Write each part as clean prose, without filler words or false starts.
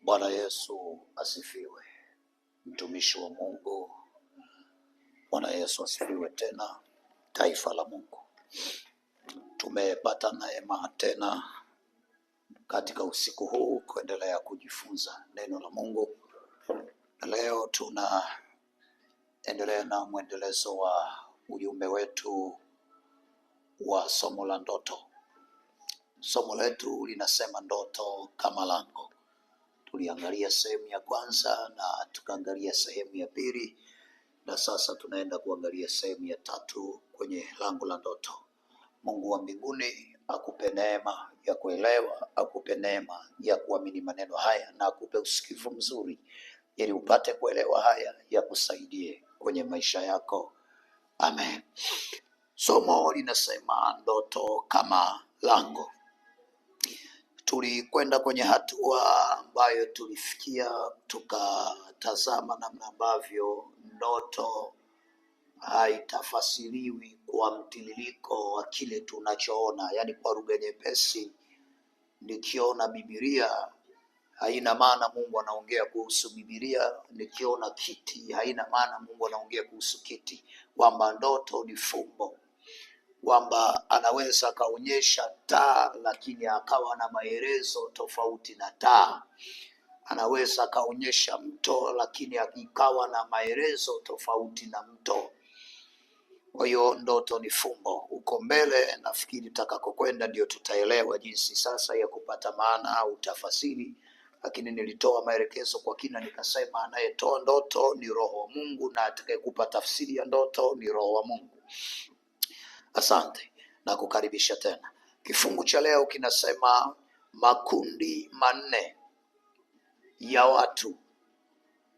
Bwana Yesu asifiwe. Mtumishi wa Mungu, Bwana Yesu asifiwe tena. Taifa la Mungu, tumepata neema tena katika usiku huu kuendelea kujifunza neno la Mungu. Leo tunaendelea na mwendelezo wa ujumbe wetu wa somo la ndoto. Somo letu linasema ndoto kama lango. Tuliangalia sehemu ya kwanza na tukaangalia sehemu ya pili, na sasa tunaenda kuangalia sehemu ya tatu kwenye lango la ndoto. Mungu wa mbinguni akupe neema ya kuelewa, akupe neema ya kuamini maneno haya, na akupe usikivu mzuri ili upate kuelewa haya ya kusaidie kwenye maisha yako. Amen. Somo linasema ndoto kama lango. Tulikwenda kwenye hatua ambayo tulifikia tukatazama namna ambavyo ndoto haitafasiriwi kwa mtiririko wa kile tunachoona. Yaani kwa lugha nyepesi, nikiona Biblia haina maana Mungu anaongea kuhusu Biblia. Nikiona kiti haina maana Mungu anaongea kuhusu kiti. Kwamba ndoto ni fumbo, kwamba anaweza akaonyesha taa lakini akawa na maelezo tofauti na taa. Anaweza akaonyesha mto lakini ikawa na maelezo tofauti na mto. Kwa hiyo ndoto ni fumbo. Uko mbele nafikiri tutakakokwenda ndio tutaelewa jinsi sasa ya kupata maana au tafasiri, lakini nilitoa maelekezo kwa kina nikasema anayetoa ndoto ni Roho wa Mungu na atakayekupa tafsiri ya ndoto ni Roho wa Mungu. Asante na kukaribisha tena. Kifungu cha leo kinasema makundi manne ya watu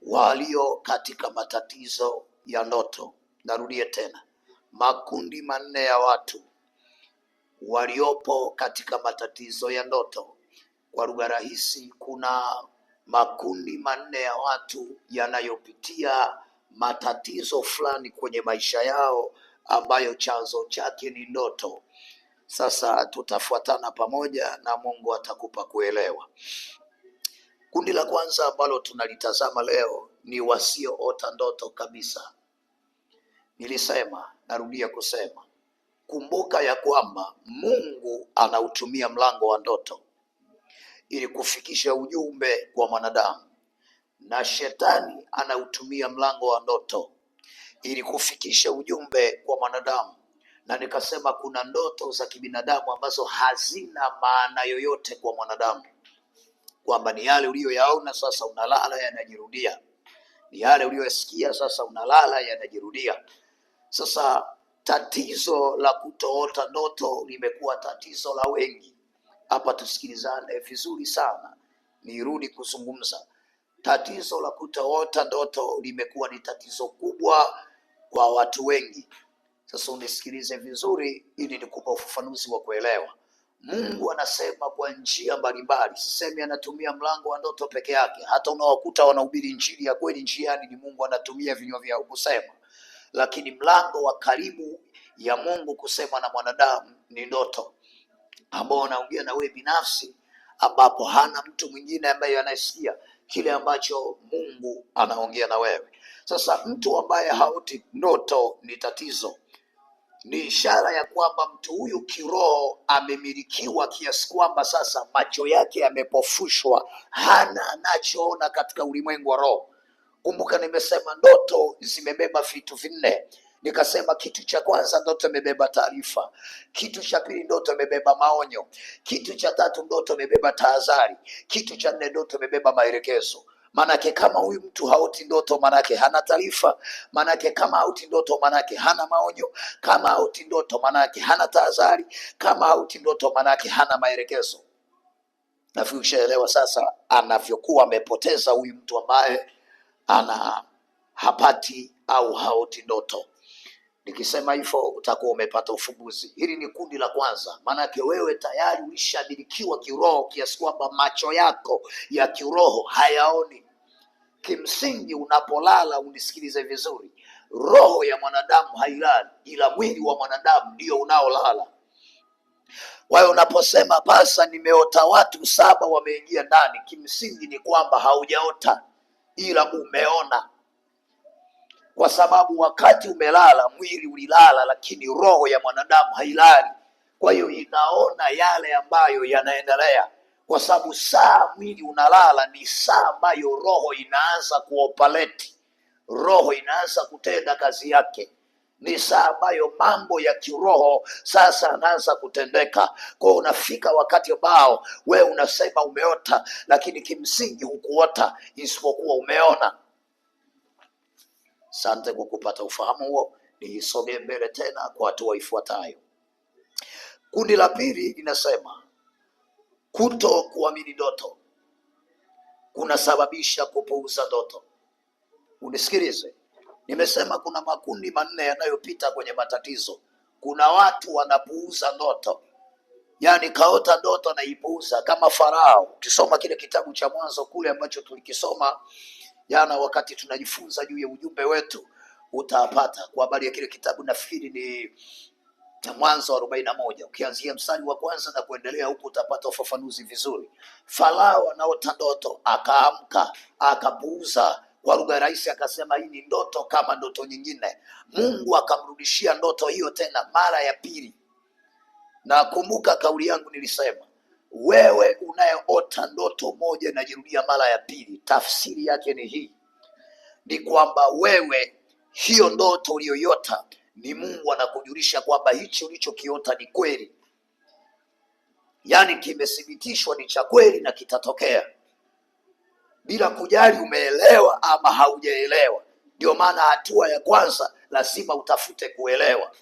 walio katika matatizo ya ndoto. Narudia tena, makundi manne ya watu waliopo katika matatizo ya ndoto. Kwa lugha rahisi, kuna makundi manne ya watu yanayopitia matatizo fulani kwenye maisha yao ambayo chanzo chake ni ndoto. Sasa tutafuatana pamoja na Mungu atakupa kuelewa. Kundi la kwanza ambalo tunalitazama leo ni wasioota ndoto kabisa. Nilisema, narudia kusema, kumbuka ya kwamba Mungu anautumia mlango wa ndoto ili kufikisha ujumbe kwa mwanadamu, na shetani anautumia mlango wa ndoto ili kufikisha ujumbe kwa mwanadamu. Na nikasema kuna ndoto za kibinadamu ambazo hazina maana yoyote kwa mwanadamu, kwamba ni yale uliyoyaona sasa unalala yanajirudia, ni yale uliyosikia sasa unalala yanajirudia. Sasa tatizo la kutoota ndoto limekuwa tatizo la wengi. Hapa tusikilizane vizuri sana, nirudi kuzungumza. Tatizo la kutoota ndoto limekuwa ni tatizo kubwa kwa watu wengi. Sasa unisikilize vizuri ili nikupe ufafanuzi wa kuelewa. Mungu anasema kwa njia mbalimbali. Sisemi anatumia mlango wa ndoto peke yake. Hata unawakuta wanahubiri injili ya kweli njiani, ni Mungu anatumia vinywa vyao kusema. Lakini mlango wa karibu ya Mungu kusema na mwanadamu ni ndoto, ambao anaongea na wewe binafsi, ambapo hana mtu mwingine ambaye anasikia kile ambacho Mungu anaongea na wewe. Sasa mtu ambaye haoti ndoto ni tatizo. Ni ishara ya kwamba mtu huyu kiroho amemilikiwa kiasi kwamba sasa macho yake yamepofushwa, hana anachoona katika ulimwengu wa roho. Kumbuka nimesema ndoto zimebeba vitu vinne. Nikasema kitu cha kwanza, ndoto imebeba taarifa. Kitu cha pili, ndoto imebeba maonyo. Kitu cha tatu, ndoto imebeba tahadhari. Kitu cha nne, ndoto imebeba maelekezo. Manake kama huyu mtu haoti ndoto, manake hana taarifa. Manake kama haoti ndoto, manake hana maonyo. Kama haoti ndoto, manake hana tahadhari. Kama haoti ndoto, manake hana maelekezo. Nafikiri ushaelewa sasa anavyokuwa amepoteza huyu mtu ambaye hapati au haoti ndoto. Nikisema hivyo utakuwa umepata ufumbuzi. Hili ni kundi la kwanza. Maanake wewe tayari ulishamilikiwa kiroho kiasi kwamba macho yako ya kiroho hayaoni. Kimsingi unapolala, unisikilize vizuri, roho ya mwanadamu hailali, ila mwili wa mwanadamu ndio unaolala. Kwa hiyo unaposema pasa, nimeota watu 7 wameingia ndani, kimsingi ni kwamba haujaota, ila umeona, kwa sababu wakati umelala mwili ulilala, lakini roho ya mwanadamu hailali. Kwa hiyo inaona yale ambayo yanaendelea, kwa sababu saa mwili unalala ni saa ambayo roho inaanza kuoperate, roho inaanza kutenda kazi yake, ni saa ambayo mambo ya kiroho sasa anaanza kutendeka. Kwa hiyo unafika wakati ambao wewe unasema umeota, lakini kimsingi hukuota, isipokuwa umeona. Asante kwa kupata ufahamu huo. Nisogee mbele tena kwa hatua ifuatayo. Kundi la pili linasema kuto kuamini ndoto kunasababisha kupuuza ndoto. Unisikilize, nimesema kuna makundi manne yanayopita kwenye matatizo. Kuna watu wanapuuza ndoto, yaani kaota ndoto anaipuuza, kama Farao. Ukisoma kile kitabu cha Mwanzo kule ambacho tulikisoma jana wakati tunajifunza juu ya ujumbe wetu, utapata kwa habari ya kile kitabu, nafikiri ni Mwanzo 41, ukianzia mstari wa kwanza na kuendelea huko utapata ufafanuzi vizuri. Farao anaota ndoto, akaamka akapuuza, kwa lugha rahisi akasema hii ni ndoto kama ndoto nyingine. Mungu akamrudishia ndoto hiyo tena mara ya pili. Na kumbuka kauli yangu nilisema, wewe unayeota ndoto moja inajirudia mara ya pili, tafsiri yake ni hii, ni kwamba wewe, hiyo ndoto uliyoyota ni Mungu anakujulisha kwamba hicho ulichokiota ni kweli, yaani kimethibitishwa ni cha kweli na kitatokea, bila kujali umeelewa ama haujaelewa. Ndio maana hatua ya kwanza lazima utafute kuelewa.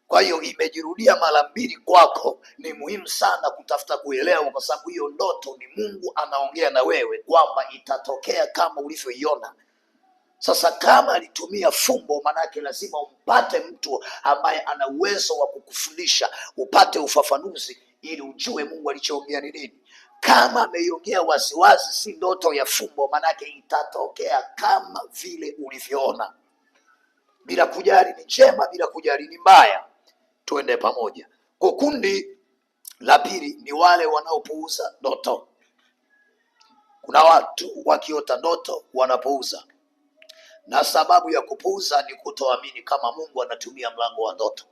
Kwa hiyo imejirudia mara mbili kwako, ni muhimu sana kutafuta kuelewa, kwa sababu hiyo ndoto ni Mungu anaongea na wewe kwamba itatokea kama ulivyoiona. Sasa kama alitumia fumbo, manake lazima umpate mtu ambaye ana uwezo wa kukufundisha, upate ufafanuzi ili ujue Mungu alichoongea ni nini. Kama ameiongea waziwazi, si ndoto ya fumbo, manake itatokea kama vile ulivyoona, bila kujali ni njema, bila kujali ni mbaya. Tuende pamoja. Kwa kundi la pili ni wale wanaopuuza ndoto. Kuna watu wakiota ndoto wanapuuza, na sababu ya kupuuza ni kutoamini kama Mungu anatumia mlango wa ndoto.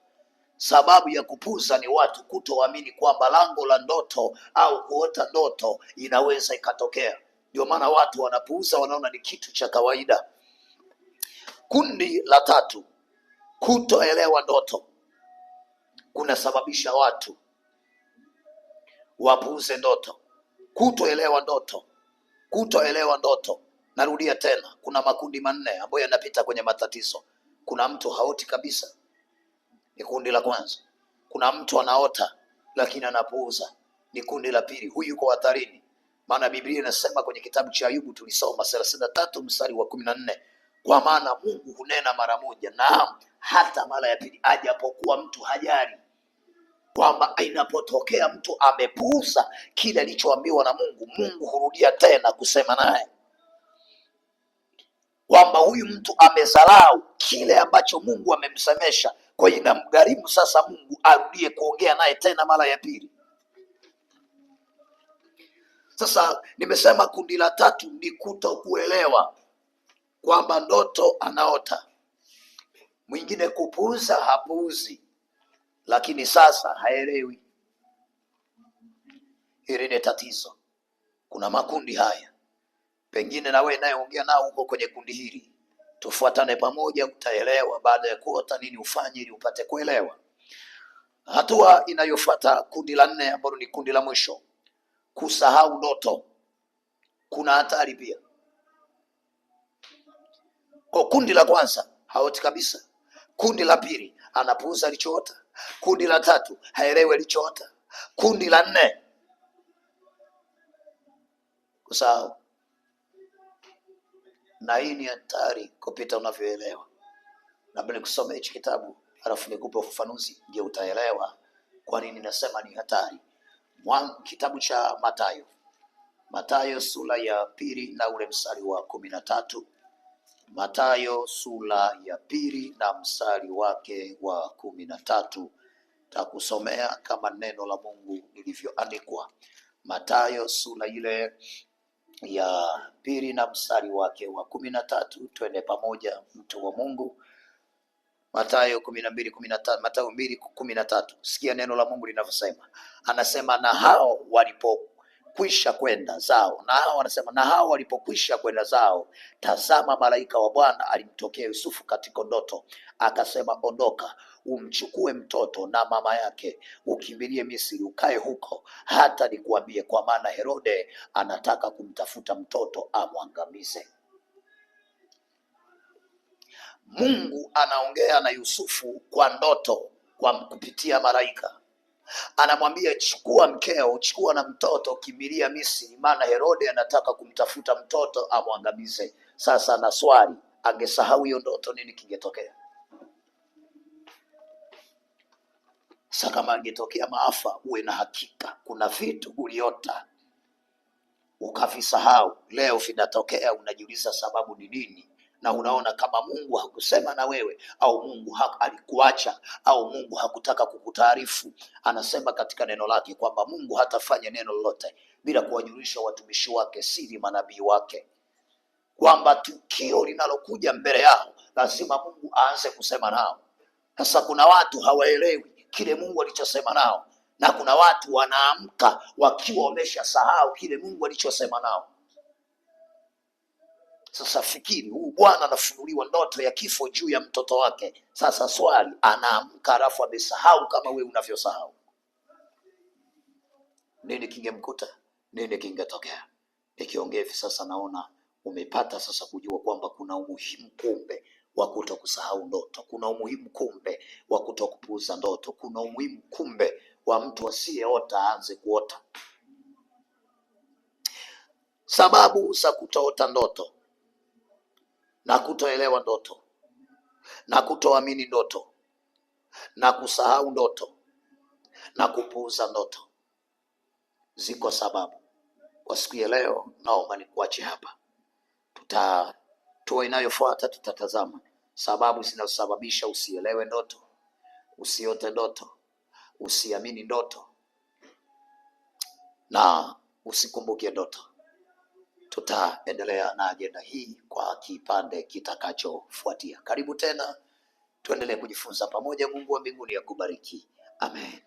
Sababu ya kupuuza ni watu kutoamini kwamba lango la ndoto au kuota ndoto inaweza ikatokea. Ndio maana watu wanapuuza, wanaona ni kitu cha kawaida. Kundi la tatu, kutoelewa ndoto kunasababisha watu wapuuze ndoto. Kutoelewa ndoto, kutoelewa ndoto. Narudia tena, kuna makundi manne ambayo yanapita kwenye matatizo. Kuna mtu haoti kabisa, ni kundi la kwanza. Kuna mtu anaota lakini anapuuza, ni kundi la pili. Huyu yuko hatarini, maana Biblia inasema kwenye kitabu cha Ayubu tulisoma 33 mstari wa 14, kwa maana Mungu hunena mara moja, naam hata mara ya pili, ajapokuwa mtu hajali. Kwamba inapotokea mtu amepuuza kile alichoambiwa na Mungu, Mungu hurudia tena kusema naye, kwamba huyu mtu amedharau kile ambacho Mungu amemsemesha. Kwa hiyo inamgharimu sasa Mungu arudie kuongea naye tena mara ya pili. Sasa nimesema kundi la tatu ni kutokuelewa kwamba ndoto anaota. Mwingine kupuuza, hapuuzi, lakini sasa haelewi. Hili ni tatizo. Kuna makundi haya, pengine na wewe nayeongea nao huko kwenye kundi hili. Tufuatane pamoja, utaelewa baada ya kuota nini ufanye ili upate kuelewa. Hatua inayofuata, kundi la 4 ambalo ni kundi la mwisho, kusahau ndoto. Kuna hatari pia. Kwa kundi la kwanza haoti kabisa, kundi la pili anapuuza alichoota, kundi la tatu haelewi alichoota, kundi la 4 kusahau. Na hii ni hatari kupita unavyoelewa. Labda nikusome hichi kitabu alafu nikupe ufafanuzi, ndio utaelewa kwa nini nasema ni hatari. Kitabu cha Mathayo sura ya 2 na ule mstari wa 13. Mathayo sura ya 2 na mstari wake wa 13. Takusomea kama neno la Mungu lilivyoandikwa. Mathayo sura ile ya 2 na mstari wake wa 13. Twende pamoja, mtu wa Mungu. Mathayo 12:13, Mathayo 2:13. Sikia neno la Mungu linavyosema. Anasema na hao walipokwisha kwenda zao, na hao walipokwisha kwenda zao, tazama malaika wa Bwana alimtokea Yusufu katika ndoto, akasema, ondoka, umchukue mtoto na mama yake, ukimbilie Misri, ukae huko hata nikuambie, kwa maana Herode anataka kumtafuta mtoto amwangamize. Mungu anaongea na Yusufu kwa ndoto, kwa kupitia malaika. Anamwambia, chukua mkeo, chukua na mtoto, kimbilia Misri, maana Herode anataka kumtafuta mtoto amwangamize. Sasa na swali, angesahau hiyo ndoto, nini kingetokea? Sasa kama angetokea maafa, uwe na hakika kuna vitu uliota ukavisahau, leo vinatokea, unajiuliza sababu ni nini, na unaona kama Mungu hakusema na wewe, au Mungu alikuacha, au Mungu hakutaka kukutaarifu. Anasema katika neno lake kwamba Mungu hatafanya neno lolote bila kuwajulisha watumishi wake siri, manabii wake, kwamba tukio linalokuja mbele yao lazima Mungu aanze kusema nao. Sasa kuna watu hawaelewi kile Mungu alichosema nao, na kuna watu wanaamka wakiwa wameshasahau kile Mungu alichosema nao. Sasa fikiri, huyu bwana anafunuliwa ndoto ya kifo juu ya mtoto wake. Sasa swali, anaamka alafu amesahau kama wewe unavyosahau. Nini kingemkuta? Nini kingetokea? Nikiongea hivi sasa naona umepata sasa kujua kwamba kuna umuhimu kumbe wa kutokusahau ndoto. Kuna umuhimu kumbe wa kutokupuuza ndoto. Kuna umuhimu kumbe wa mtu asiyeota aanze kuota. Sababu za kutoota ndoto na kutoelewa ndoto na kutoamini ndoto na kusahau ndoto na kupuuza ndoto, ziko sababu. Kwa siku ya leo naomba nikuache hapa. Hatua inayofuata tutatazama sababu zinazosababisha usielewe ndoto, usiote ndoto, usiamini ndoto na usikumbuke ndoto. Tutaendelea na ajenda hii kwa kipande kitakachofuatia. Karibu tena, tuendelee kujifunza pamoja. Mungu wa mbinguni akubariki. Amen.